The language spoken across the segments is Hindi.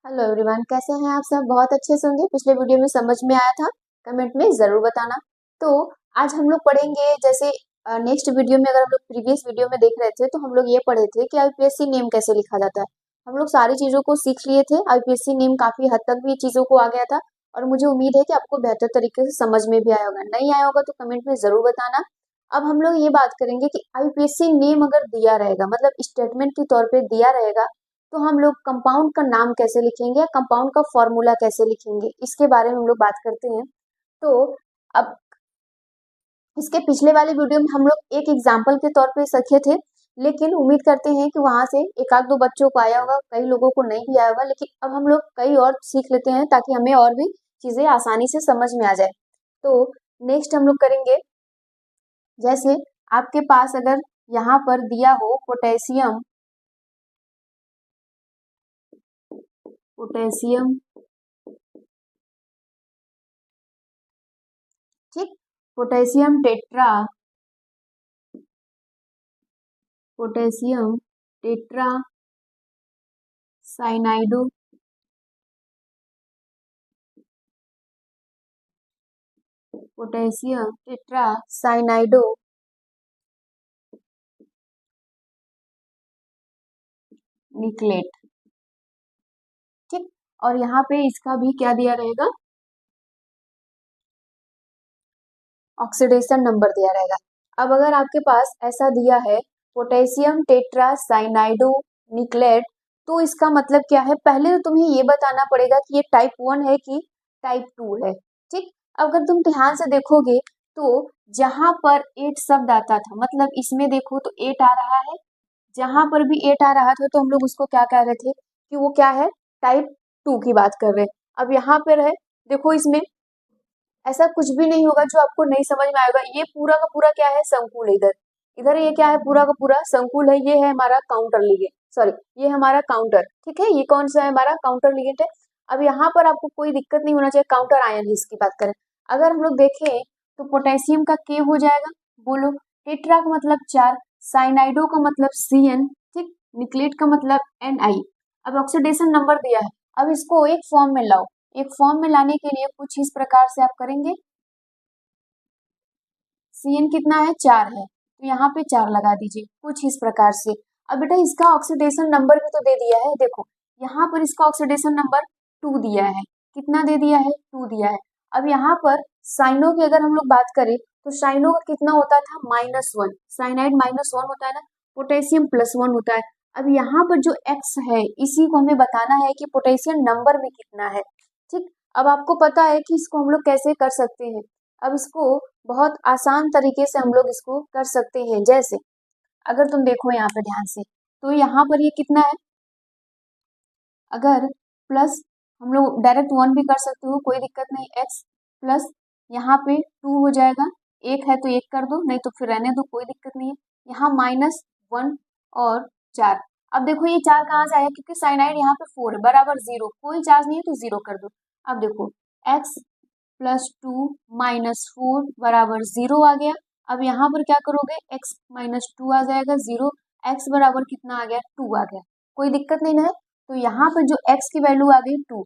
हेलो एवरीवन, कैसे हैं आप सब। बहुत अच्छे से होंगे। पिछले वीडियो में समझ में आया था, कमेंट में ज़रूर बताना। तो आज हम लोग पढ़ेंगे, जैसे नेक्स्ट वीडियो में अगर हम लोग प्रीवियस वीडियो में देख रहे थे तो हम लोग ये पढ़े थे कि आईपीएससी नेम कैसे लिखा जाता है। हम लोग सारी चीज़ों को सीख लिए थे। आईपीएससी नेम काफ़ी हद तक भी चीज़ों को आ गया था और मुझे उम्मीद है कि आपको बेहतर तरीके से समझ में भी आया होगा। नहीं आया होगा तो कमेंट में ज़रूर बताना। अब हम लोग ये बात करेंगे कि आईपीएससी नेम अगर दिया रहेगा, मतलब स्टेटमेंट के तौर पे दिया रहेगा, तो हम लोग कंपाउंड का नाम कैसे लिखेंगे या कंपाउंड का फॉर्मूला कैसे लिखेंगे, इसके बारे में हम लोग बात करते हैं। तो अब इसके पिछले वाले वीडियो में हम लोग एक एग्जाम्पल के तौर पे सीखे थे, लेकिन उम्मीद करते हैं कि वहां से एक आध दो बच्चों को आया होगा, कई लोगों को नहीं भी आया होगा। लेकिन अब हम लोग कई और सीख लेते हैं ताकि हमें और भी चीजें आसानी से समझ में आ जाए। तो नेक्स्ट हम लोग करेंगे, जैसे आपके पास अगर यहाँ पर दिया हो पोटेशियम, पोटेशियम, ठीक, potassium tetra, potassium tetra cyanido, potassium tetra cyanido nickelate, ठीक। और यहाँ पे इसका भी क्या दिया रहेगा, ऑक्सीडेशन नंबर दिया रहेगा। अब अगर आपके पास ऐसा दिया है पोटेशियम टेट्रा साइनाइडो निकलेट, तो इसका मतलब क्या है, पहले तो तुम्हें ये बताना पड़ेगा कि ये टाइप 1 है कि टाइप 2 है, ठीक। अगर तुम ध्यान से देखोगे तो जहां पर 8 शब्द आता था, मतलब इसमें देखो तो 8 आ रहा है, जहां पर भी 8 आ रहा था तो हम लोग उसको क्या कह रहे थे कि वो क्या है, टाइप 2 की बात कर रहे हैं। अब यहाँ पर है, देखो इसमें ऐसा कुछ भी नहीं होगा जो आपको नहीं समझ में आएगा। ये पूरा का पूरा क्या है, संकुल है। इधर इधर ये क्या है, पूरा का पूरा संकुल है। ये है हमारा काउंटर लिगेंड, सॉरी ये हमारा काउंटर, ठीक है। ये कौन सा है, हमारा काउंटर लिगेंड है। अब यहाँ पर आपको कोई दिक्कत नहीं होना चाहिए, काउंटर आयन ही इसकी बात करें। अगर हम लोग देखें तो पोटेशियम का के हो जाएगा, बोलो। टेट्रा का मतलब 4, साइनाइडो का मतलब CN, ठीक। निकलेट का मतलब NI। अब ऑक्सीडेशन नंबर दिया है, अब इसको एक फॉर्म में लाओ। एक फॉर्म में लाने के लिए कुछ इस प्रकार से आप करेंगे, CN कितना है, 4 है, तो यहाँ पे 4 लगा दीजिए कुछ इस प्रकार से। अब बेटा इसका ऑक्सीडेशन नंबर भी तो दे दिया है, देखो यहाँ पर इसका ऑक्सीडेशन नंबर 2 दिया है। कितना दे दिया है, 2 दिया है। अब यहाँ पर साइनो की अगर हम लोग बात करें तो साइनो का कितना होता था, -1, साइनाइड -1 होता है ना, पोटेशियम +1 होता है। अब यहाँ पर जो X है इसी को हमें बताना है कि पोटेशियम नंबर में कितना है, ठीक। अब आपको पता है कि इसको हम लोग कैसे कर सकते हैं। अब इसको बहुत आसान तरीके से हम लोग इसको कर सकते हैं। जैसे अगर तुम देखो यहाँ पे ध्यान से, तो यहाँ पर ये कितना है, अगर प्लस, हम लोग डायरेक्ट 1 भी कर सकते हो, कोई दिक्कत नहीं। X प्लस यहाँ पे 2 हो जाएगा, एक है तो एक कर दो, नहीं तो फिर रहने दो, कोई दिक्कत नहीं है। यहाँ -1 और 4। अब देखो ये 4 कहाँ से आया, क्योंकि साइनाइड यहाँ पे 4 है, बराबर 0, कोई चार्ज नहीं है तो 0 कर दो। अब देखो x +2 -4 बराबर 0 आ गया। अब यहाँ पर क्या करोगे, x -2 आ जाएगा 0, x बराबर कितना आ गया, 2 आ गया, कोई दिक्कत नहीं ना है। तो यहाँ पर जो x की वैल्यू आ गई 2,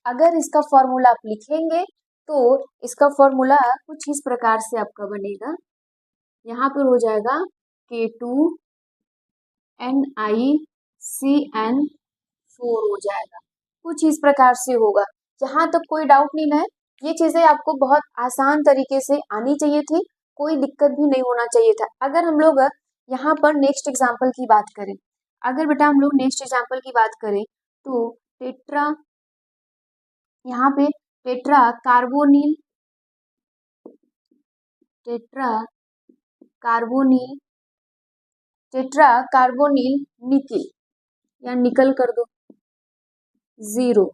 अगर इसका फॉर्मूला आप लिखेंगे तो इसका फॉर्मूला कुछ इस प्रकार से आपका बनेगा, यहाँ पर हो जाएगा K2 NiCN4 हो जाएगा, कुछ इस प्रकार से होगा। जहां तक कोई डाउट नहीं है, ये चीजें आपको बहुत आसान तरीके से आनी चाहिए थी, कोई दिक्कत भी नहीं होना चाहिए था। अगर हम लोग यहाँ पर नेक्स्ट एग्जाम्पल की बात करें, अगर बेटा हम लोग नेक्स्ट एग्जाम्पल की बात करें तो टेट्रा, यहाँ पे tetra carbonyl, tetra carbonyl, tetra carbonyl nickel या निकल कर दो 0,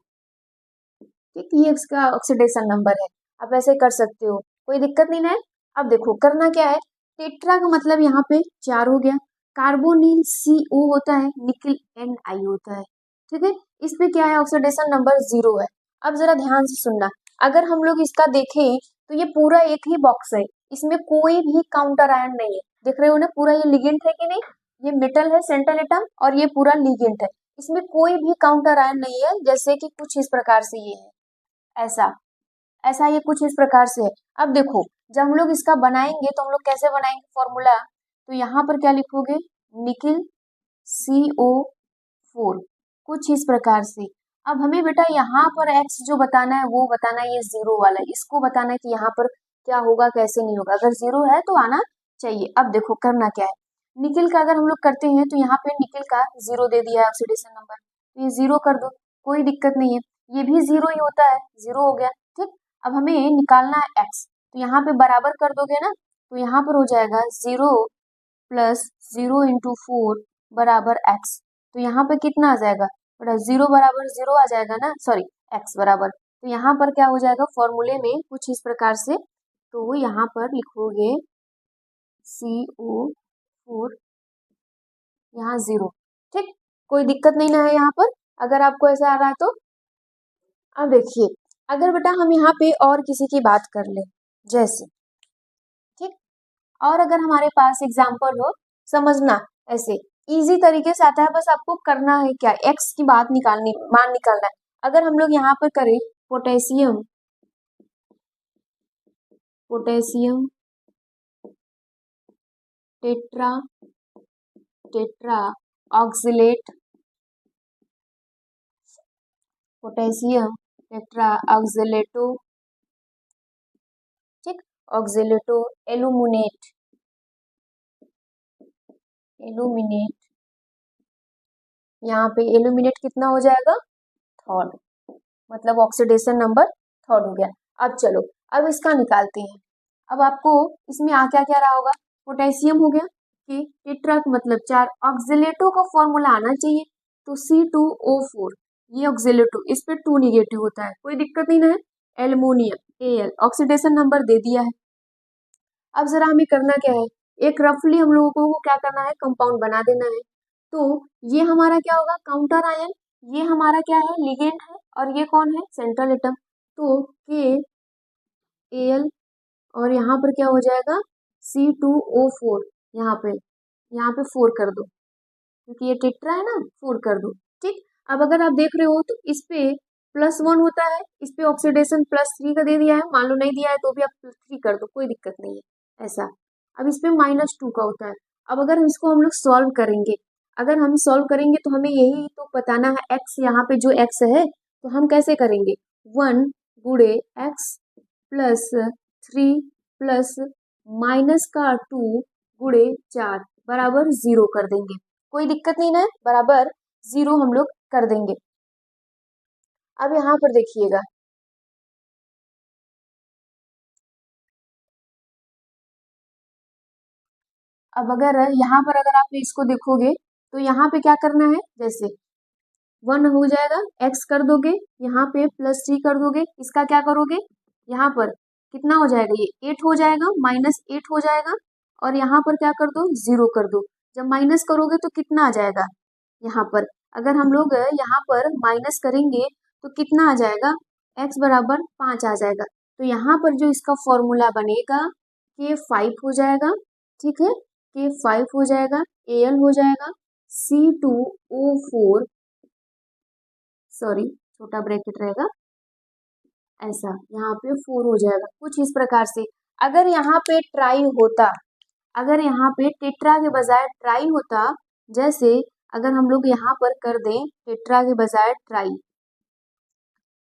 ठीक। ये इसका ऑक्सीडेशन नंबर है, आप ऐसे कर सकते हो, कोई दिक्कत नहीं है। अब देखो करना क्या है, टेट्रा का मतलब यहाँ पे 4 हो गया, कार्बोनिल CO होता है, निकिल NI होता है, ठीक है। इस पे क्या है, ऑक्सीडेशन नंबर 0 है। अब जरा ध्यान से सुनना, अगर हम लोग इसका देखें तो ये पूरा एक ही बॉक्स है, इसमें कोई भी काउंटर आयन नहीं है, देख रहे हो ना, पूरा ये लिगेंड है कि नहीं, ये मेटल है सेंट्रल एटम और ये पूरा लिगेंड है। इसमें कोई भी काउंटर आयन नहीं है, जैसे कि कुछ इस प्रकार से ये है, ऐसा ऐसा ये कुछ इस प्रकार से है। अब देखो, जब हम लोग इसका बनाएंगे तो हम लोग कैसे बनाएंगे फॉर्मूला, तो यहाँ पर क्या लिखोगे, निकिल CO4, कुछ इस प्रकार से। अब हमें बेटा यहाँ पर x जो बताना है वो बताना है, ये जीरो वाला, इसको बताना है कि यहाँ पर क्या होगा कैसे नहीं होगा, अगर जीरो है तो आना चाहिए। अब देखो करना क्या है, निकिल का अगर हम लोग करते हैं तो यहाँ पे निकिल का जीरो दे दिया है ऑक्सीडेशन नंबर, तो ये जीरो कर दो, कोई दिक्कत नहीं है, ये भी जीरो ही होता है, जीरो हो गया। ठीक, अब हमें निकालना है x, तो यहाँ पे बराबर कर दोगे ना, तो यहाँ पर हो जाएगा zero plus zero into four बराबर x, तो यहाँ पे कितना आ जाएगा बेटा, जीरो बराबर जीरो आ जाएगा ना, सॉरी x बराबर, तो यहाँ पर क्या हो जाएगा फॉर्मूले में कुछ इस प्रकार से, तो यहाँ पर लिखोगे CO4, यहाँ जीरो। ठीक, कोई दिक्कत नहीं ना है यहाँ पर, अगर आपको ऐसा आ रहा है तो। अब देखिए, अगर बेटा हम यहाँ पे और किसी की बात कर ले, जैसे, ठीक, और अगर हमारे पास एग्जाम्पल हो, समझना ऐसे इजी तरीके से आता है, बस आपको करना है क्या, एक्स की बात निकालनी, मान निकालना है। अगर हम लोग यहाँ पर करें potassium, potassium tetra, tetra oxalate, potassium tetra oxalato, ठीक, ऑक्सिलेटो एल्यूमिनेट, एल्यूमिनेट, यहाँ पे एल्यूमिनेट कितना हो जाएगा, थर्ड, मतलब ऑक्सीडेशन नंबर थर्ड हो गया। अब चलो, अब इसका निकालते हैं। अब आपको इसमें आ क्या क्या रहा होगा, पोटेशियम हो गया, कि टेट्रा मतलब चार, ऑक्सिलेटो का फॉर्मूला आना चाहिए, तो C2O4, ये ऑक्सिलेटो, इस पे 2 निगेटिव होता है, कोई दिक्कत नहीं ना है, एल्युमिनियम Al, ऑक्सीडेशन नंबर दे दिया है। अब जरा हमें करना क्या है, एक रफली हम लोगों को क्या करना है, कंपाउंड बना देना है। तो ये हमारा क्या होगा, काउंटर आयन, ये हमारा क्या है, लिगेंड है, और ये कौन है, सेंट्रल एटम, तो KAl, और यहाँ पर क्या हो जाएगा C2O4, यहाँ पे 4 कर दो, क्योंकि ये टेट्रा है ना, 4 कर दो। ठीक, अब अगर आप देख रहे हो तो इस पे +1 होता है, इस पे ऑक्सीडेशन +3 का दे दिया है, मान लो नहीं दिया है तो भी आप +3 कर दो, कोई दिक्कत नहीं है ऐसा। अब इस पे -2 का होता है। अब अगर हम इसको हम लोग सॉल्व करेंगे, अगर हम सॉल्व करेंगे तो हमें यही तो बताना है, x यहाँ पे जो x है, तो हम कैसे करेंगे, 1 गुणे x प्लस 3 प्लस -2 गुणे 4 बराबर 0 कर देंगे, कोई दिक्कत नहीं ना है, बराबर 0 हम लोग कर देंगे। अब यहाँ पर देखिएगा, अब अगर यहाँ पर अगर आप इसको देखोगे तो यहाँ पे क्या करना है, जैसे 1 हो जाएगा, x कर दोगे, यहाँ पे +3 कर दोगे, इसका क्या करोगे, यहाँ पर कितना हो जाएगा, ये 8 हो जाएगा, -8 हो जाएगा, और यहाँ पर क्या कर दो, 0 कर दो। जब माइनस करोगे तो कितना आ जाएगा, यहाँ पर अगर हम लोग यहाँ पर माइनस करेंगे तो कितना आ जाएगा, x बराबर 5 आ जाएगा, तो यहाँ पर जो इसका फॉर्मूला बनेगा K5 हो जाएगा, ठीक है, K5 हो जाएगा, Al हो जाएगा, C2O4, सॉरी छोटा ब्रैकेट रहेगा, ऐसा यहाँ पे 4 हो जाएगा, कुछ इस प्रकार से। अगर यहाँ पे ट्राई होता, अगर यहाँ पे टेट्रा के बजाय ट्राई होता, जैसे अगर हम लोग यहाँ पर कर दें टेट्रा के बजाय ट्राई,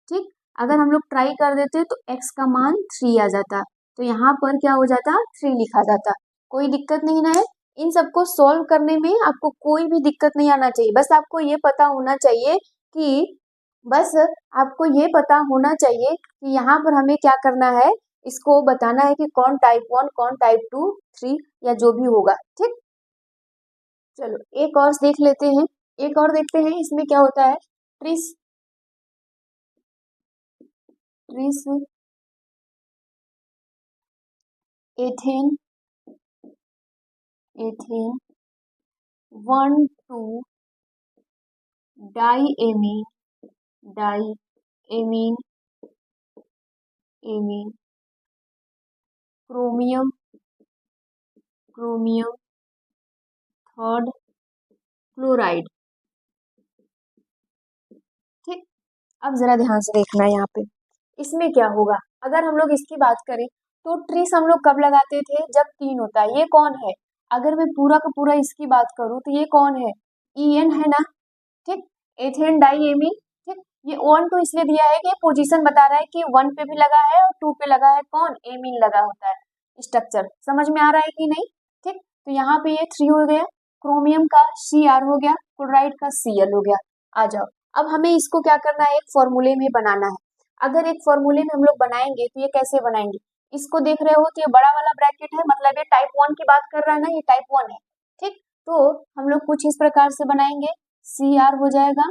ठीक, अगर हम लोग ट्राई कर देते तो x का मान 3 आ जाता, तो यहाँ पर क्या हो जाता, 3 लिखा जाता, कोई दिक्कत नहीं ना है। इन सबको सॉल्व करने में आपको कोई भी दिक्कत नहीं आना चाहिए, बस आपको ये पता होना चाहिए कि, बस आपको ये पता होना चाहिए कि यहाँ पर हमें क्या करना है, इसको बताना है कि कौन टाइप 1 कौन टाइप 2 3 या जो भी होगा। ठीक, चलो एक और देख लेते हैं, एक और देखते हैं इसमें क्या होता है, tris, tris ethane, ethane 1 2 diamine, diamine, amine, chromium, chromium, third chloride, अब जरा ध्यान से देखना है यहाँ पे, इसमें क्या होगा। अगर हम लोग इसकी बात करें तो ट्रिस हम लोग कब लगाते थे, जब 3 होता है। ये कौन है, अगर मैं पूरा का पूरा इसकी बात करूँ तो ये कौन है, EN है ना, ठीक, एथेन डाई एमीन, ठीक। ये 1 2 इसलिए दिया है कि पोजीशन बता रहा है कि 1 पे भी लगा है और 2 पे लगा है, कौन, एमीन लगा होता है। स्ट्रक्चर समझ में आ रहा है कि नहीं, ठीक। तो यहाँ पे ये 3 हो गया, क्रोमियम का Cr हो गया, क्लोराइड का Cl हो गया। आ जाओ, अब हमें इसको क्या करना है, एक फॉर्मूले में बनाना है। अगर एक फॉर्मूले में हम लोग बनाएंगे तो ये कैसे बनाएंगे, इसको देख रहे हो तो ये बड़ा वाला ब्रैकेट है, मतलब ये टाइप 1 की बात कर रहा है ना, ये टाइप 1 है, ठीक। तो हम लोग कुछ इस प्रकार से बनाएंगे, Cr हो जाएगा,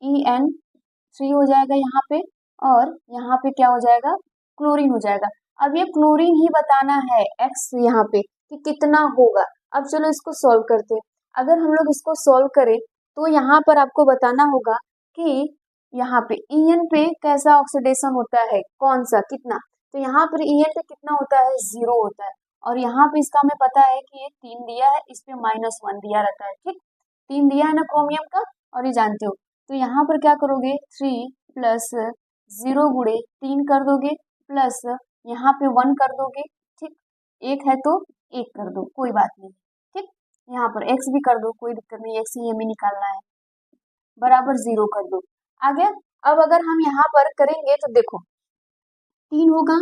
En3 हो जाएगा यहाँ पे, और यहाँ पे क्या हो जाएगा, क्लोरीन हो जाएगा। अब ये क्लोरीन ही बताना है X यहाँ पे कि कितना होगा। अब चलो इसको सॉल्व करते हैं। अगर हम लोग इसको सॉल्व करें तो यहाँ पर आपको बताना होगा कि यहाँ पे En पे कैसा ऑक्सीडेशन होता है, कौन सा, कितना। तो यहाँ पर En पे कितना होता है, 0 होता है। और यहाँ पे इसका हमें पता है कि ये 3 दिया है, इस पे -1 दिया रहता है, ठीक। 3 दिया है ना क्रोमियम का, और ये जानते हो। तो यहाँ पर क्या करोगे, 3 प्लस 0 गुणे 3 कर दोगे, प्लस यहाँ पे 1 कर दोगे, ठीक। एक है तो 1 कर दो, कोई बात नहीं, ठीक। यहाँ पर x भी कर दो, कोई दिक्कत नहीं, x ही हमें निकालना है, बराबर 0 कर दो। आ गया। अब अगर हम यहाँ पर करेंगे तो देखो 3 होगा,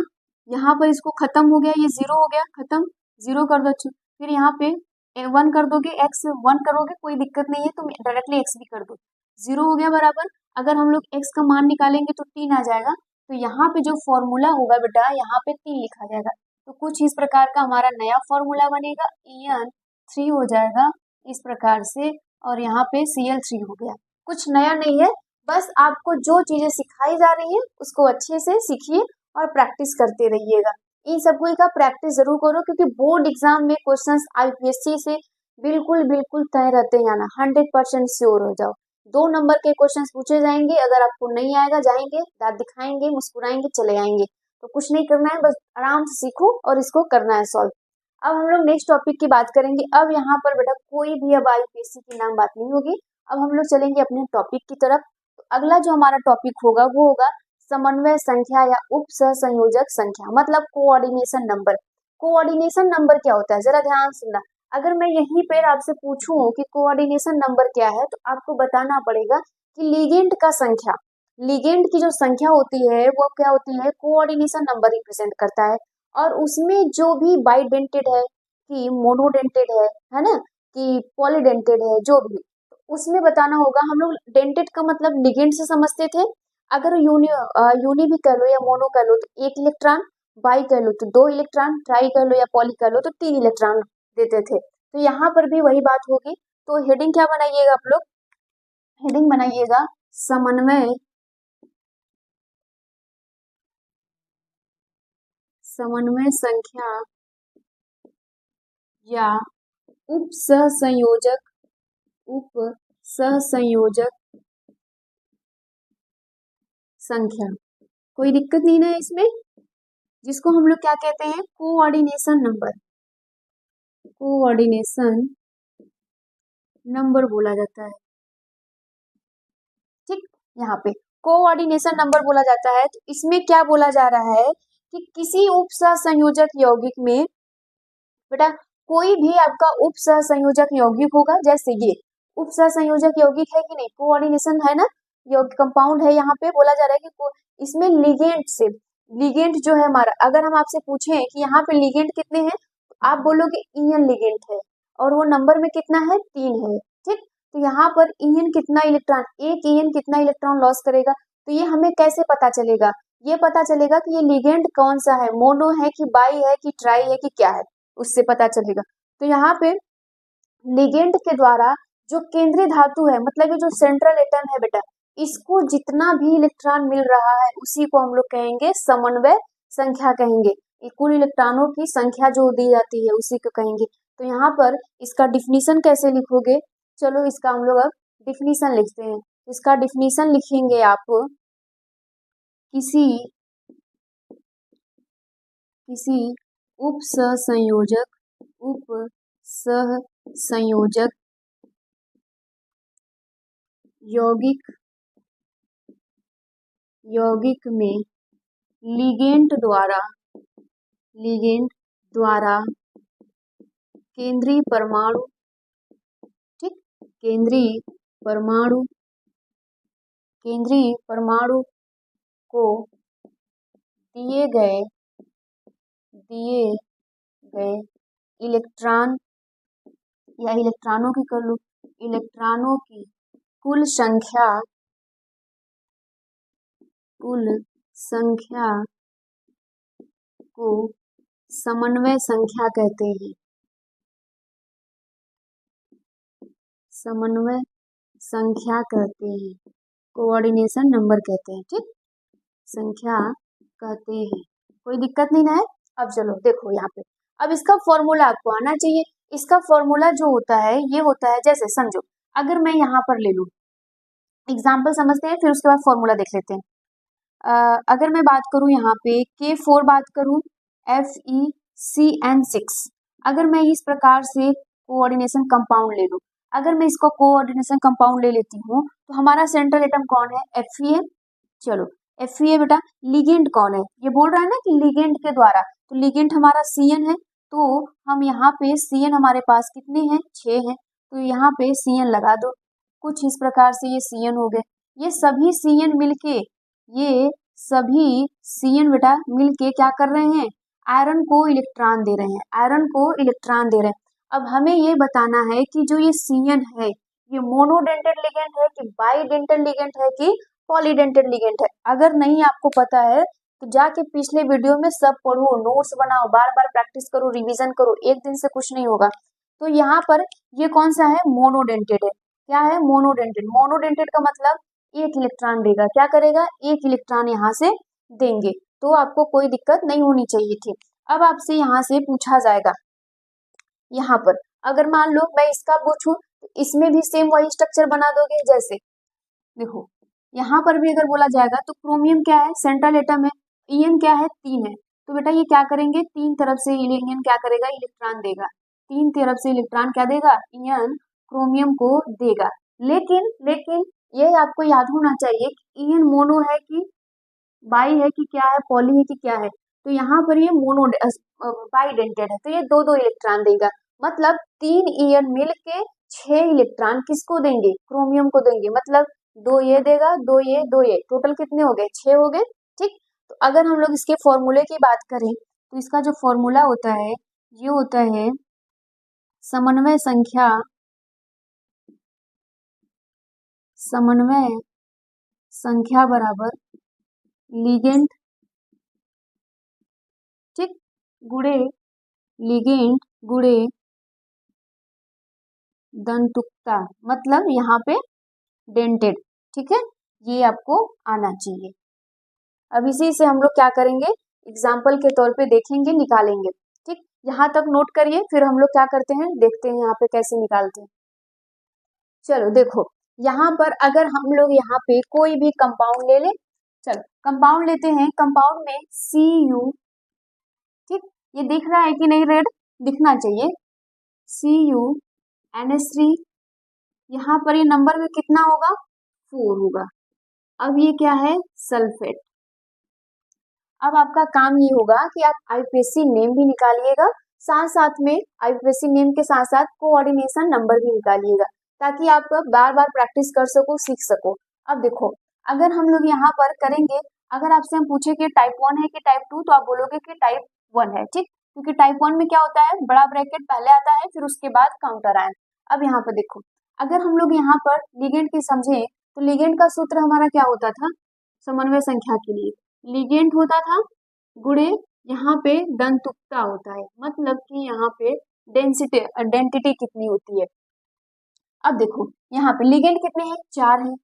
यहाँ पर इसको खत्म हो गया, ये 0 हो गया, खत्म, 0 कर दो। फिर यहाँ पे 1 कर दोगे, x 1 करोगे, कोई दिक्कत नहीं है, तुम डायरेक्टली x भी कर दो, 0 हो गया बराबर। अगर हम लोग x का मान निकालेंगे तो 3 आ जाएगा। तो यहाँ पे जो फॉर्मूला होगा बेटा, यहाँ पे 3 लिखा जाएगा। तो कुछ इस प्रकार का हमारा नया फॉर्मूला बनेगा, En3 हो जाएगा इस प्रकार से, और यहाँ पे Cl3 हो गया। कुछ नया नहीं है, बस आपको जो चीजें सिखाई जा रही है उसको अच्छे से सीखिए और प्रैक्टिस करते रहिएगा। इन सबको का प्रैक्टिस जरूर करो, क्योंकि बोर्ड एग्जाम में क्वेश्चंस IPSC से बिल्कुल बिल्कुल तय रहते हैं, ना 100% श्योर हो जाओ। 2 नंबर के क्वेश्चंस पूछे जाएंगे, अगर आपको नहीं आएगा जाएंगे, दांत दिखाएंगे, मुस्कुराएंगे, चले आएंगे। तो कुछ नहीं करना है, बस आराम से सीखो और इसको करना है सॉल्व। अब हम लोग नेक्स्ट टॉपिक की बात करेंगे। अब यहाँ पर बेटा कोई भी अब IPSC की नाम बात नहीं होगी, अब हम लोग चलेंगे अपने टॉपिक की तरफ। तो अगला जो हमारा टॉपिक होगा वो होगा समन्वय संख्या या उप सहसंयोजक संख्या, मतलब कोऑर्डिनेशन नंबर। कोऑर्डिनेशन नंबर क्या होता है, जरा ध्यान सुनना। अगर मैं यहीं पर आपसे पूछूं कि कोऑर्डिनेशन नंबर क्या है, तो आपको बताना पड़ेगा कि लिगेंड का संख्या, लिगेंड की जो संख्या होती है वो क्या होती है, कोऑर्डिनेशन नंबर रिप्रेजेंट करता है। और उसमें जो भी बाइडेंटेड है कि मोनोडेंटेड है ना, कि पॉलीडेंटेड है, जो भी उसमें बताना होगा। हम लोग डेंटेड का मतलब लिगेंड से समझते थे। अगर यूनी भी कह लो या मोनो कह लो तो 1 इलेक्ट्रॉन, बाई कह लो तो 2 इलेक्ट्रॉन, ट्राई कह लो या पॉली कह लो तो 3 इलेक्ट्रॉन देते थे। तो यहाँ पर भी वही बात होगी। तो हेडिंग क्या बनाइएगा आप लोग, हेडिंग बनाइएगा समन्वय, समन्वय संख्या या उप सहसंयोजक, उप सहसंयोजक संख्या। कोई दिक्कत नहीं ना इसमें, जिसको हम लोग क्या कहते हैं, कोऑर्डिनेशन नंबर, कोऑर्डिनेशन नंबर बोला जाता है, ठीक। यहाँ पे कोऑर्डिनेशन नंबर बोला जाता है। तो इसमें क्या बोला जा रहा है कि किसी उप सहसंयोजक यौगिक में बेटा कोई भी आपका उप सहसंयोजक यौगिक होगा, जैसे ये उप सहसंयोजक यौगिक है कि नहीं, कोऑर्डिनेशन है ना, यौगिक कंपाउंड है। यहाँ पे बोला जा रहा है कि इसमें लिगेंड से, लिगेंड जो है हमारा, अगर हम आपसे पूछें कि यहाँ पे लिगेंड कितने हैं, तो आप बोलोगे EN लिगेंड है, और वो नंबर में कितना है, 3 है, ठीक। तो यहाँ पर EN कितना इलेक्ट्रॉन, एक EN कितना इलेक्ट्रॉन लॉस करेगा, तो ये हमें कैसे पता चलेगा, ये पता चलेगा कि ये लिगेंड कौन सा है, मोनो है कि बाई है कि ट्राई है कि क्या है, उससे पता चलेगा। तो यहाँ पे लिगेंड के द्वारा जो केंद्रीय धातु है, मतलब ये जो सेंट्रल एटम है बेटा, इसको जितना भी इलेक्ट्रॉन मिल रहा है उसी को हम लोग कहेंगे समन्वय संख्या कहेंगे। कुल इलेक्ट्रॉनों की संख्या जो दी जाती है उसी को कहेंगे। तो यहाँ पर इसका डिफिनीशन कैसे लिखोगे, चलो इसका हम लोग अब डिफिनीशन लिखते हैं। इसका डिफिनीशन लिखेंगे आप, किसी किसी उप सहसंयोजक, उप सहसंयोजक यौगिक यौगिक में लिगेंड द्वारा केंद्रीय परमाणु, ठीक, केंद्रीय परमाणु को दिए गए इलेक्ट्रॉन या इलेक्ट्रॉनों की कर लो, इलेक्ट्रॉनों की कुल संख्या को समन्वय संख्या कहते हैं। समन्वय संख्या कहते हैं, कोऑर्डिनेशन नंबर कहते हैं, ठीक, संख्या कहते हैं। कोई दिक्कत नहीं ना है। अब चलो देखो यहाँ पे, अब इसका फॉर्मूला आपको आना चाहिए। इसका फॉर्मूला जो होता है ये होता है, जैसे समझो अगर मैं यहाँ पर ले लूँ, एग्जाम्पल समझते हैं फिर उसके बाद फॉर्मूला देख लेते हैं। अगर मैं बात करूँ यहाँ पे K4 बात करूँ FeCN6, अगर मैं इस प्रकार से कोऑर्डिनेशन कंपाउंड ले लूँ, अगर मैं इसको कोऑर्डिनेशन कंपाउंड ले लेती हूँ तो हमारा सेंट्रल एटम कौन है, Fe। चलो Fe बेटा, लिगेंड कौन है, ये बोल रहा है ना कि लिगेंड के द्वारा, तो लिगेंड हमारा Cn है, तो हम यहाँ पे Cn हमारे पास कितने हैं, 6 हैं, तो यहाँ पे Cn लगा दो। कुछ इस प्रकार से ये Cn हो गए। ये सभी Cn मिलके बेटा मिलके क्या कर रहे हैं, आयरन को इलेक्ट्रॉन दे रहे हैं, अब हमें ये बताना है कि जो ये Cn है ये मोनोडेंटेड लिगेंड है कि बाइडेंटेड लिगेंड है कि पॉलीडेंटेड लिगेंड है। अगर नहीं आपको पता है तो जाके पिछले वीडियो में सब पढ़ो, नोट्स बनाओ, बार बार प्रैक्टिस करो, रिवीजन करो, एक दिन से कुछ नहीं होगा। तो यहाँ पर ये कौन सा है, मोनोडेंटेड है। क्या है, मोनोडेंटेड का मतलब एक इलेक्ट्रॉन देगा, क्या करेगा, एक इलेक्ट्रॉन यहाँ से देंगे, तो आपको कोई दिक्कत नहीं होनी चाहिए थी। अब आपसे यहाँ से पूछा जाएगा, यहाँ पर अगर मान लो मैं इसका पूछूं तो इसमें भी सेम वही स्ट्रक्चर बना दोगे। जैसे देखो यहाँ पर भी अगर बोला जाएगा तो क्रोमियम क्या है, सेंट्रल एटम है, ईएन क्या है, 3 है, तो बेटा ये क्या करेंगे, 3 तरफ से ईएन क्या करेगा, इलेक्ट्रॉन देगा, 3 तरफ से इलेक्ट्रॉन क्या देगा, ईएन क्रोमियम को देगा। लेकिन ये आपको याद होना चाहिए कि ईएन मोनो है कि बाई है कि क्या है, पॉली है कि क्या है, तो यहाँ पर ये मोनो बाइडेंटेड है, तो ये दो इलेक्ट्रॉन देगा, मतलब 3 ईएन मिल के 6 इलेक्ट्रॉन किसको देंगे, क्रोमियम को देंगे, मतलब 2 ये देगा, 2 ये, टोटल कितने हो गए, 6 हो गए, ठीक। तो अगर हम लोग इसके फॉर्मूले की बात करें तो इसका जो फॉर्मूला होता है ये होता है समन्वय संख्या बराबर लिगेंड, ठीक, गुणे लिगेंड गुणे दंतुकता, मतलब यहाँ पे डेंटेड, ठीक है, ये आपको आना चाहिए। अब इसी से हम लोग क्या करेंगे, एग्जाम्पल के तौर पे देखेंगे, निकालेंगे, ठीक, यहाँ तक नोट करिए, फिर हम लोग क्या करते हैं, देखते हैं यहाँ पे कैसे निकालते हैं। चलो देखो यहाँ पर अगर हम लोग यहाँ पे कोई भी कंपाउंड ले ले, चलो कंपाउंड लेते हैं, कंपाउंड में Cu, ठीक, ये दिख रहा है कि नहीं, रेड दिखना चाहिए, CuNH3, यहाँ पर ये नंबर में कितना होगा, 4 होगा। अब ये क्या है, सल्फेट। अब आपका काम ये होगा कि आप आईपीएससी नेम भी निकालिएगा, साथ में आईपीएससी नेम के साथ साथ कोऑर्डिनेशन नंबर भी निकालिएगा, ताकि आप बार बार प्रैक्टिस कर सको, सीख सको। अब देखो अगर हम लोग यहाँ पर करेंगे, अगर आपसे हम पूछे कि टाइप 1 है कि टाइप 2, तो आप बोलोगे कि टाइप 1 है, ठीक, क्योंकि टाइप 1 में क्या होता है, बड़ा ब्रैकेट पहले आता है फिर उसके बाद काउंटर आयन। अब यहाँ पर देखो अगर हम लोग यहाँ पर लिगेंड की समझे तो लिगेंड का सूत्र हमारा क्या होता था, समन्वय संख्या के लिए लिगेंड होता था गुणे यहाँ पे दंतुकता होता है, मतलब कि यहाँ पे डेंसिटी कितनी होती है। अब देखो यहाँ पे लिगेंड कितने हैं, 4 हैं।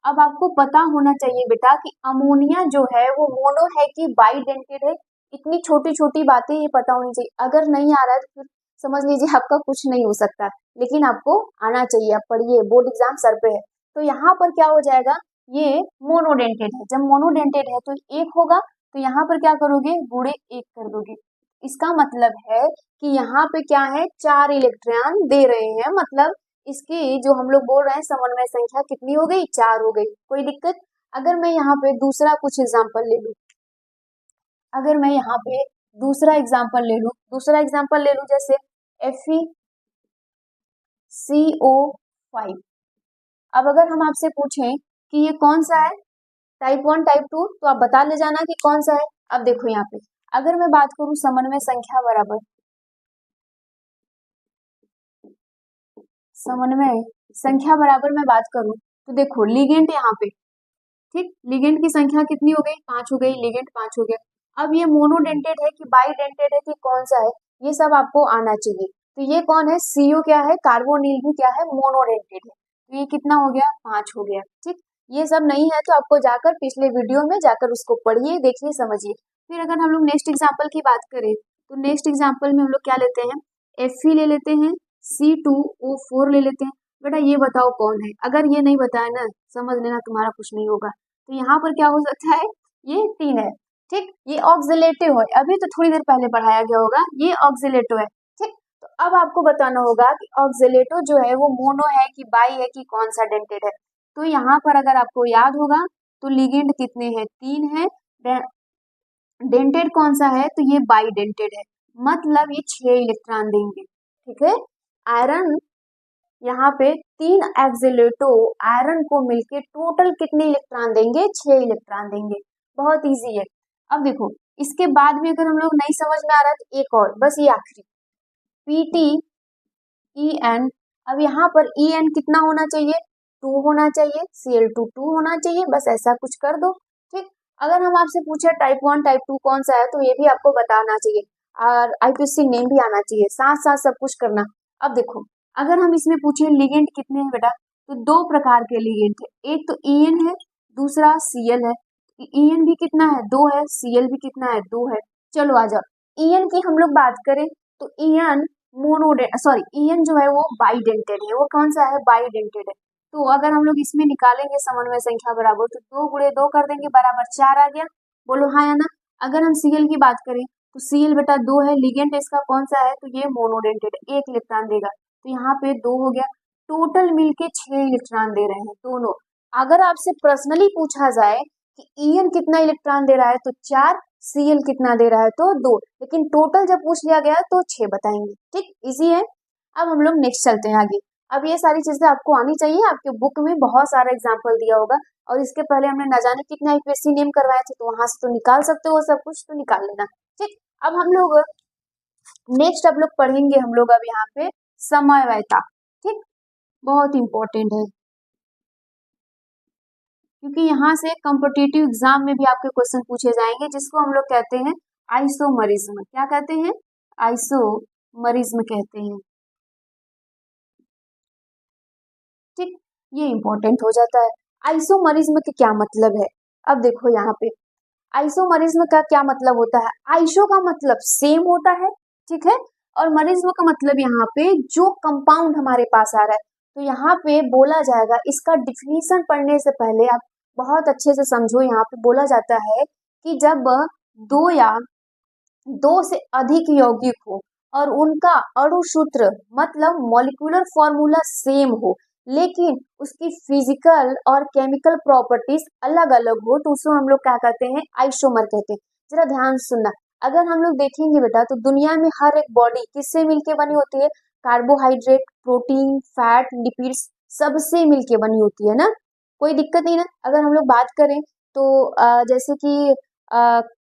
अब आपको पता होना चाहिए बेटा कि अमोनिया जो है वो मोनो है कि बाइडेंटेड है, इतनी छोटी छोटी बातें ये पता होनी चाहिए। अगर नहीं आ रहा है तो फिर समझ लीजिए आपका कुछ नहीं हो सकता, लेकिन आपको आना चाहिए, आप पढ़िए, बोर्ड एग्जाम सर पे है। तो यहाँ पर क्या हो जाएगा, ये मोनोडेंटेड है, जब मोनोडेंटेड है तो 1 होगा, तो यहाँ पर क्या करोगे, गुणे 1 कर दोगे। इसका मतलब है कि यहाँ पे क्या है, 4 इलेक्ट्रॉन दे रहे हैं, मतलब इसकी जो हम लोग बोल रहे हैं समन्वय संख्या कितनी हो गई, 4 हो गई। कोई दिक्कत। अगर मैं यहाँ पे दूसरा कुछ एग्जाम्पल ले लूँ, अगर मैं यहाँ पे दूसरा एग्जाम्पल ले लूँ जैसे FeCO5। अब अगर हम आपसे पूछें कि ये कौन सा है, टाइप 1 टाइप 2, तो आप बता ले जाना कि कौन सा है। अब देखो यहाँ पे अगर मैं बात करूं समन्वय संख्या बराबर मैं बात करूं तो देखो लिगेंड यहाँ पे, ठीक, लिगेंड की संख्या कितनी हो गई, 5 हो गई, लिगेंड 5 हो गया। अब ये मोनोडेंटेड है कि बाईडेंटेड है कि कौन सा है, ये सब आपको आना चाहिए। तो ये कौन है, CO क्या है, कार्बोनिल भी क्या है, मोनोडेंटेड है। तो ये कितना हो गया, 5 हो गया। ठीक, ये सब नहीं है तो आपको जाकर पिछले वीडियो में जाकर उसको पढ़िए, देखिए, समझिए। फिर अगर हम लोग नेक्स्ट एग्जाम्पल की बात करें तो नेक्स्ट एग्जाम्पल में हम लोग क्या लेते हैं, Fe ले लेते हैं, C2O4 ले लेते हैं। बेटा ये बताओ कौन है, अगर ये नहीं बताया ना समझ लेना तुम्हारा कुछ नहीं होगा। तो यहाँ पर क्या हो सकता है, ये 3 है। ठीक, ये ऑक्सिलेटिव है, अभी तो थोड़ी देर पहले पढ़ाया गया होगा, ये ऑक्सिलेटिव है। ठीक, तो अब आपको बताना होगा कि ऑक्सिलेटिव जो है वो मोनो है कि बाई है कि कौन सा डेंटेड है। तो यहाँ पर अगर आपको याद होगा तो लिगेंड कितने हैं, 3 है, डेंटेड कौन सा है, तो ये बाई डेंटेड है, मतलब ये 6 इलेक्ट्रॉन देंगे। ठीक है, आयरन यहाँ पे 3 एक्सिलेटो आयरन को मिलके टोटल कितने इलेक्ट्रॉन देंगे, 6 इलेक्ट्रॉन देंगे। बहुत इजी है। अब देखो इसके बाद भी अगर हम लोग नहीं समझ में आ रहा तो एक और, बस ये आखिरी PTEN। अब यहाँ पर EN कितना होना चाहिए, 2 होना चाहिए, Cl2 2 होना चाहिए, बस ऐसा कुछ कर दो। ठीक, अगर हम आपसे पूछे टाइप 1 टाइप 2 कौन सा है तो ये भी आपको बताना चाहिए और IPSC नेम भी आना चाहिए, साथ साथ सब कुछ करना। अब देखो अगर हम इसमें पूछे लिगेंड कितने हैं बेटा, तो 2 प्रकार के लिगेंड है, एक तो EN है, दूसरा Cl है। EN भी कितना है, 2 है, Cl भी कितना है, 2 है। चलो आ जाओ EN की हम लोग बात करें तो EN EN जो है वो बाईडेंटेड है, वो कौन सा है, बाईडेंटेड है। तो अगर हम लोग इसमें निकालेंगे समन्वय संख्या बराबर तो 2 गुणे 2 कर देंगे बराबर 4 आ गया, बोलो हाँ या ना। अगर हम Cl की बात करें तो Cl बेटा 2 है, लिगेंड इसका कौन सा है, तो ये मोनोडेंटेड, 1 इलेक्ट्रॉन देगा, तो यहाँ पे 2 हो गया, टोटल मिलके 6 इलेक्ट्रॉन दे रहे हैं दोनों। अगर आपसे पर्सनली पूछा जाए कि EN कितना इलेक्ट्रॉन दे रहा है तो 4, Cl कितना दे रहा है तो 2, लेकिन टोटल जब पूछ लिया गया तो 6 बताएंगे। ठीक, इजी है। अब हम लोग नेक्स्ट चलते हैं आगे। अब ये सारी चीजें आपको आनी चाहिए, आपके बुक में बहुत सारा एग्जाम्पल दिया होगा और इसके पहले हमने न जाने कितने IPSC नेम करवाए थे, तो वहां से तो निकाल सकते हो सब कुछ, तो निकाल लेना। ठीक, अब हम लोग नेक्स्ट अब लोग पढ़ेंगे हम लोग अब यहाँ पे समवायता। ठीक, बहुत इंपॉर्टेंट है क्योंकि यहाँ से कॉम्पिटिटिव एग्जाम में भी आपके क्वेश्चन पूछे जाएंगे, जिसको हम लोग कहते हैं आइसोमरिज्म। क्या कहते हैं, आइसोमरिज्म कहते हैं। ठीक, ये इंपॉर्टेंट हो जाता है। आइसोमरिज्म के क्या मतलब है, अब देखो यहाँ पे आइसोमरिज्म का क्या मतलब होता है, आइसो का मतलब सेम होता है, ठीक है, और मरिज्म का मतलब यहाँ पे जो कंपाउंड हमारे पास आ रहा है। तो यहाँ पे बोला जाएगा, इसका डिफिनीशन पढ़ने से पहले आप बहुत अच्छे से समझो। यहाँ पे बोला जाता है कि जब 2 या 2 से अधिक यौगिक हो और उनका अणुसूत्र मतलब मॉलिक्यूलर फॉर्मूला सेम हो, लेकिन उसकी फिजिकल और केमिकल प्रॉपर्टीज अलग अलग हो, तो उसको हम लोग क्या कहते हैं, आइसोमर कहते हैं। जरा ध्यान सुनना, अगर हम लोग देखेंगे बेटा तो दुनिया में हर एक बॉडी किससे मिलके बनी होती है, कार्बोहाइड्रेट, प्रोटीन, फैट, लिपिड्स सबसे मिलके बनी होती है ना, कोई दिक्कत नहीं ना। अगर हम लोग बात करें तो जैसे कि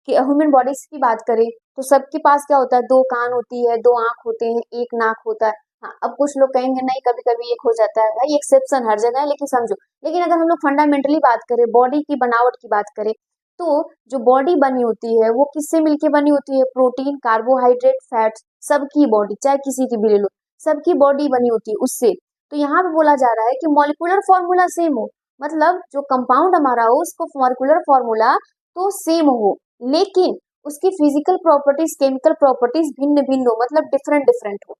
ह्यूमन बॉडीज की बात करें तो सबके पास क्या होता है, 2 कान होती है, 2 आंख होते हैं, 1 नाक होता है। हाँ, अब कुछ लोग कहेंगे नहीं कभी कभी एक हो जाता है, भाई एक्सेप्शन हर जगह है, लेकिन समझो, लेकिन अगर हम लोग फंडामेंटली बात करें, बॉडी की बनावट की बात करें, तो जो बॉडी बनी होती है वो किससे मिलके बनी होती है, प्रोटीन, कार्बोहाइड्रेट, फैट्स, सबकी बॉडी चाहे किसी की भी ले लो, सबकी बॉडी बनी होती है उससे। तो यहाँ पे बोला जा रहा है कि मॉलिक्यूलर फॉर्मूला सेम हो, मतलब जो कंपाउंड हमारा हो उसको मॉलिक्यूलर फॉर्मूला तो सेम हो, लेकिन उसकी फिजिकल प्रॉपर्टीज, केमिकल प्रॉपर्टीज भिन्न भिन्न हो, मतलब डिफरेंट डिफरेंट हो।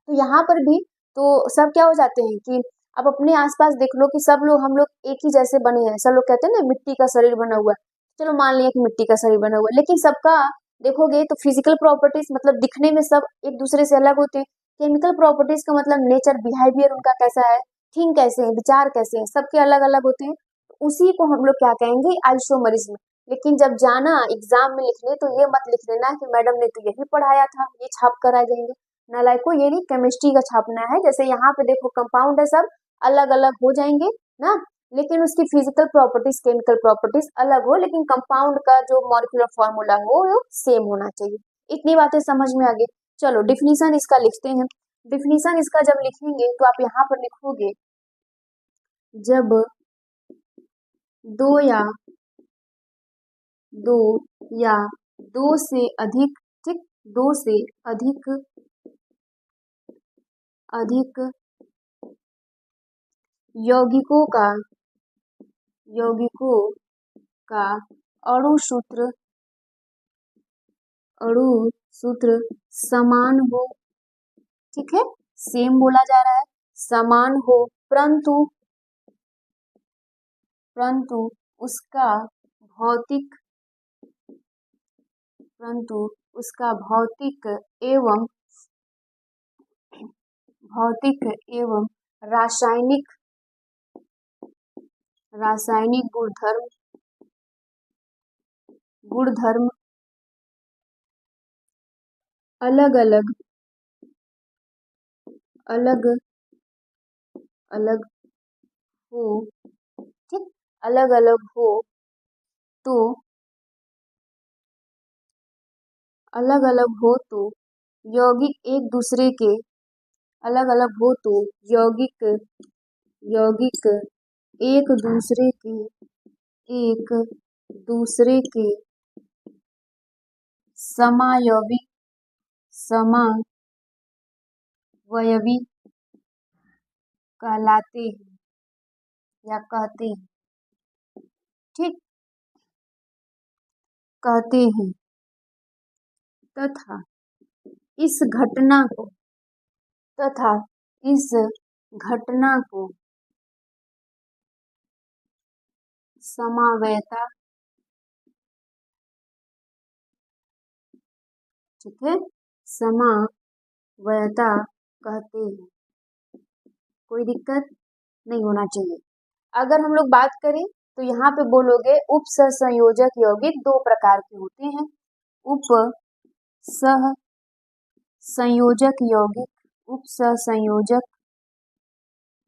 तो यहाँ पर भी तो सब क्या हो जाते हैं कि अब अपने आसपास देख लो कि सब लोग हम लोग एक ही जैसे बने हैं, सब लोग कहते हैं ना मिट्टी का शरीर बना हुआ है, चलो मान लिया कि मिट्टी का शरीर बना हुआ है, लेकिन सबका देखोगे तो फिजिकल प्रॉपर्टीज मतलब दिखने में सब एक दूसरे से अलग होते हैं। केमिकल प्रॉपर्टीज का मतलब नेचर, बिहेवियर उनका कैसा है, थिंक कैसे है, विचार कैसे हैं, सबके अलग अलग होते हैं। उसी को हम लोग क्या कहेंगे, आइसोमरिज्म। लेकिन जब जाना एग्जाम में लिखने तो ये मत लिख लेना कि मैडम ने तो यही पढ़ाया था, ये छाप कर आ जाएंगे। नालायको, ये नहीं, केमिस्ट्री का छापना है। जैसे यहाँ पे देखो कंपाउंड है, सब अलग अलग हो जाएंगे ना, लेकिन उसकी फिजिकल प्रॉपर्टीज, केमिकल प्रॉपर्टीज अलग हो, लेकिन कंपाउंड का जो मॉलिक्यूलर फॉर्मूला हो वो सेम होना चाहिए। इतनी बातें समझ में आ गई। चलो डिफिनीशन इसका लिखते हैं। डिफिनीशन इसका जब लिखेंगे तो आप यहाँ पर लिखोगे, जब दो या दो से अधिक, ठीक, दो से अधिक यौगिकों का अणु सूत्र समान हो, ठीक है, सेम बोला जा रहा है, समान हो, परंतु उसका भौतिक एवं रासायनिक गुणधर्म अलग अलग हो, ठीक, अलग अलग हो तो यौगिक एक दूसरे के एक दूसरे के समावयवी कहलाते हैं या कहते हैं, ठीक, कहते हैं, तथा इस घटना को समावयता, ठीक है, समावयता कहते हैं। कोई दिक्कत नहीं होना चाहिए। अगर हम लोग बात करें तो यहाँ पे बोलोगे उपसंयोजक यौगिक दो प्रकार के होते हैं। उपसंयोजक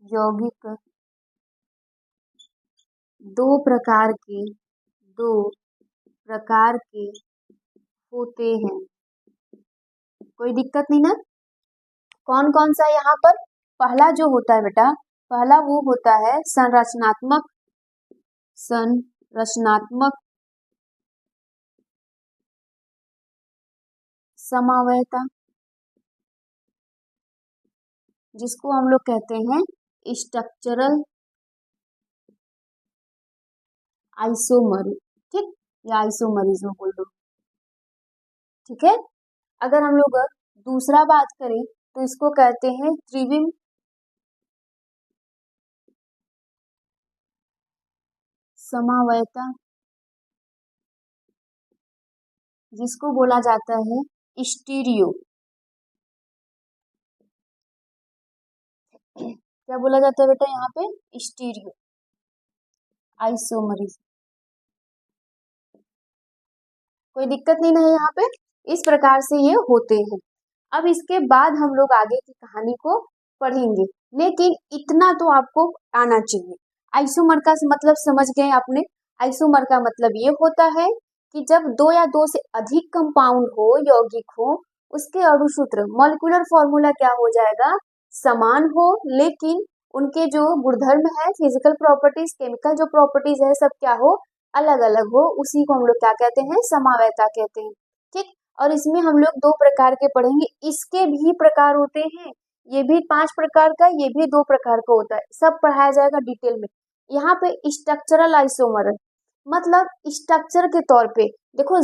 यौगिक दो प्रकार के होते हैं। कोई दिक्कत नहीं ना। कौन कौन सा यहाँ पर? पहला जो होता है बेटा, पहला वो होता है संरचनात्मक समावयता, जिसको हम लोग कहते हैं स्ट्रक्चरल आइसोमर, ठीक, या आइसोमरिज्म बोल दो, ठीक है। अगर हम लोग दूसरा बात करें तो इसको कहते हैं त्रिविम समावयता, जिसको बोला जाता है स्टीरियो, क्या बोला जाता है बेटा यहाँ पे? Stereo isomerism. कोई दिक्कत नहीं है यहाँ पे। इस प्रकार से ये होते हैं। अब इसके बाद हम लोग आगे की कहानी को पढ़ेंगे, लेकिन इतना तो आपको आना चाहिए। आइसोमर का मतलब समझ गए आपने? आइसोमर का मतलब ये होता है कि जब दो या दो से अधिक कंपाउंड हो, यौगिक हो, उसके अणु सूत्र, मॉलिक्यूलर फॉर्मूला क्या हो जाएगा? समान हो, लेकिन उनके जो गुणधर्म है, फिजिकल प्रॉपर्टीज, केमिकल जो प्रॉपर्टीज है, सब क्या हो? अलग अलग हो। उसी को हम लोग क्या कहते हैं? समावयता कहते हैं, ठीक। और इसमें हम लोग दो प्रकार के पढ़ेंगे। इसके भी प्रकार होते हैं, ये भी 5 प्रकार का, ये भी 2 प्रकार का होता है। सब पढ़ाया जाएगा डिटेल में। यहाँ पे स्ट्रक्चरल आइसोमर मतलब स्ट्रक्चर के तौर पे देखो,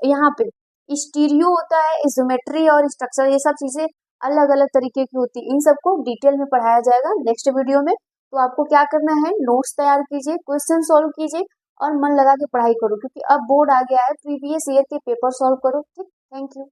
यहाँ पे स्टीरियो होता है, ज्योमेट्री और स्ट्रक्चर, ये सब चीजें अलग अलग तरीके की होती है। इन सबको डिटेल में पढ़ाया जाएगा नेक्स्ट वीडियो में। तो आपको क्या करना है? नोट्स तैयार कीजिए, क्वेश्चन सॉल्व कीजिए और मन लगा के पढ़ाई करो, क्योंकि अब बोर्ड आ गया है। प्रीवियस ईयर के पेपर सॉल्व करो, ठीक। Thank you.